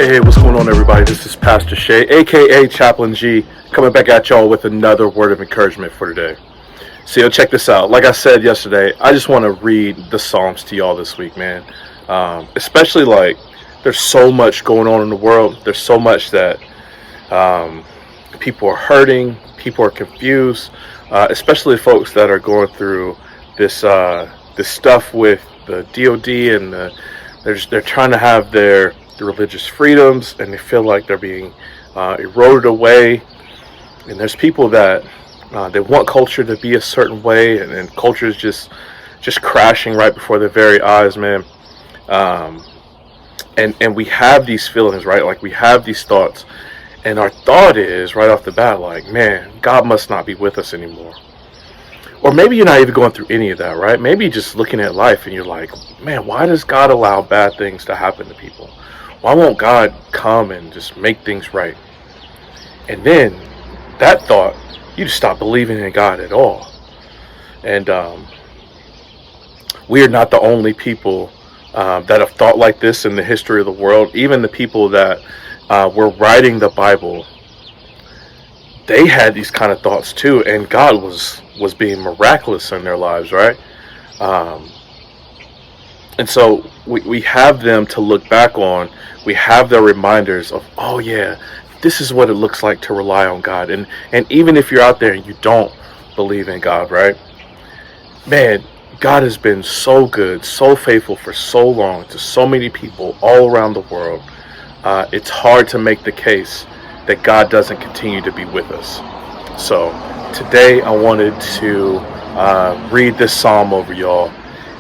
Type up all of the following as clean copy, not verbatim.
Hey, what's going on, everybody? This is Pastor Shay, aka Chaplain G, coming back at y'all with another word of encouragement for today. So, check this out. Like I said yesterday, I just want to read the Psalms to y'all this week, man. Especially there's so much going on in the world. There's so much that people are hurting, people are confused, especially folks that are going through this stuff with the DOD and they're trying to have their religious freedoms, and they feel like they're being eroded away. And there's people that they want culture to be a certain way, and culture is just crashing right before their very eyes, man. And we have these feelings, right? Like, we have these thoughts, and our thought is right off the bat, like, man, God must not be with us anymore. Or maybe you're not even going through any of that, right? Maybe you're just looking at life and you're like, man, why does God allow bad things to happen to people? Why won't God come and just make things right? And then that thought, you just stop believing in God at all. And we are not the only people that have thought like this in the history of the world. Even the people that were writing the Bible, they had these kind of thoughts too, and God was being miraculous in their lives, right? And so we have them to look back on. We have their reminders of, oh yeah, this is what it looks like to rely on God. And even if you're out there and you don't believe in God, right? Man, God has been so good, so faithful for so long to so many people all around the world. It's hard to make the case that God doesn't continue to be with us. So today I wanted to read this psalm over y'all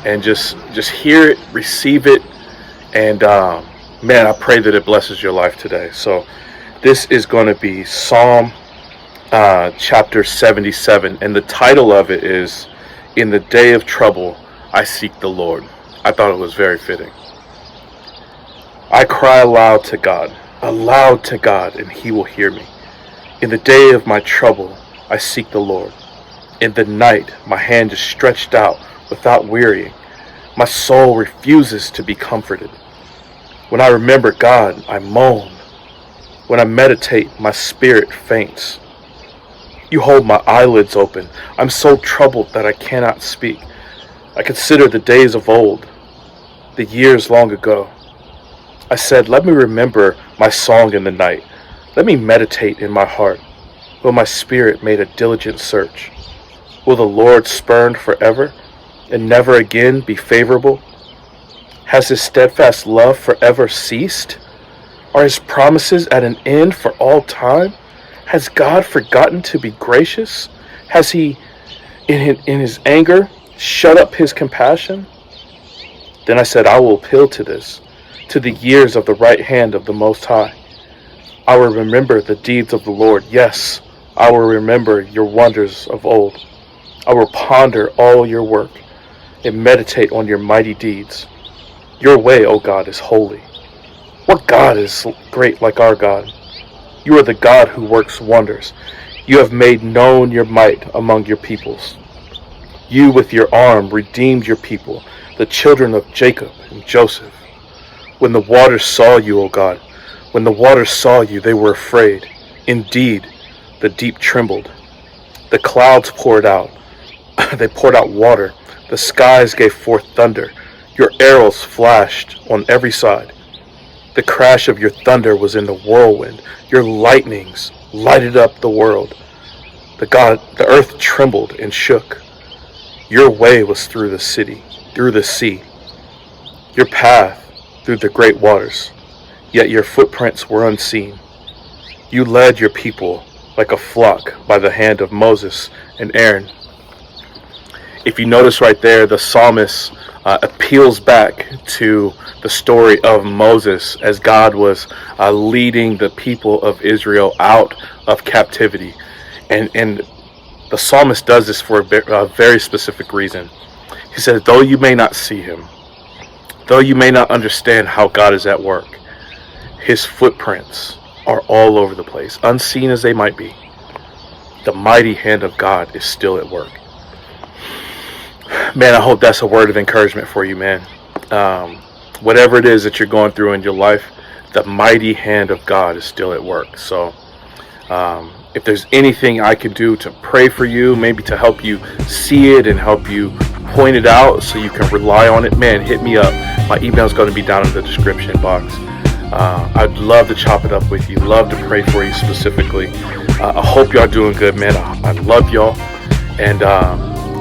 and just hear it, receive it, and man, I pray that it blesses your life today. So this is going to be Psalm chapter 77, and the title of it is, "In the Day of Trouble, I Seek the Lord." I thought it was very fitting. I cry aloud to God, and he will hear me. In the day of my trouble, I seek the Lord. In the night, my hand is stretched out without wearying. My soul refuses to be comforted. When I remember God, I moan. When I meditate, my spirit faints. You hold my eyelids open. I'm so troubled that I cannot speak. I consider the days of old, the years long ago. I said, let me remember my song in the night. Let me meditate in my heart. Will my spirit made a diligent search? Will the Lord spurn forever and never again be favorable? Has his steadfast love forever ceased? Are his promises at an end for all time? Has God forgotten to be gracious? Has he, in his anger, shut up his compassion? Then I said, I will appeal to this, to the years of the right hand of the Most High. I will remember the deeds of the Lord. Yes, I will remember your wonders of old. I will ponder all your work and meditate on your mighty deeds. Your way, O God, is holy. What God is great like our God? You are the God who works wonders. You have made known your might among your peoples. You with your arm redeemed your people, the children of Jacob and Joseph. When the waters saw you, O God, when the waters saw you, they were afraid. Indeed, the deep trembled. The clouds poured out. They poured out water. The skies gave forth thunder. Your arrows flashed on every side. The crash of your thunder was in the whirlwind. Your lightnings lighted up the world. The earth trembled and shook. Your way was through the sea. Your path through the great waters, yet your footprints were unseen. You led your people like a flock by the hand of Moses and Aaron. If you notice right there, the psalmist appeals back to the story of Moses as God was leading the people of Israel out of captivity. And the psalmist does this for a very specific reason. He says, though you may not see him, though you may not understand how God is at work, his footprints are all over the place. Unseen as they might be, the mighty hand of God is still at work. Man, I hope that's a word of encouragement for you, man. Whatever it is that you're going through in your life, the mighty hand of God is still at work. So if there's anything I can do to pray for you, maybe to help you see it and help you point it out so you can rely on it, man, hit me up. My email is going to be down in the description box. I'd love to chop it up with you, love to pray for you specifically. I hope y'all doing good, man. I love y'all. And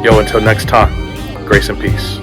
until next time, grace and peace.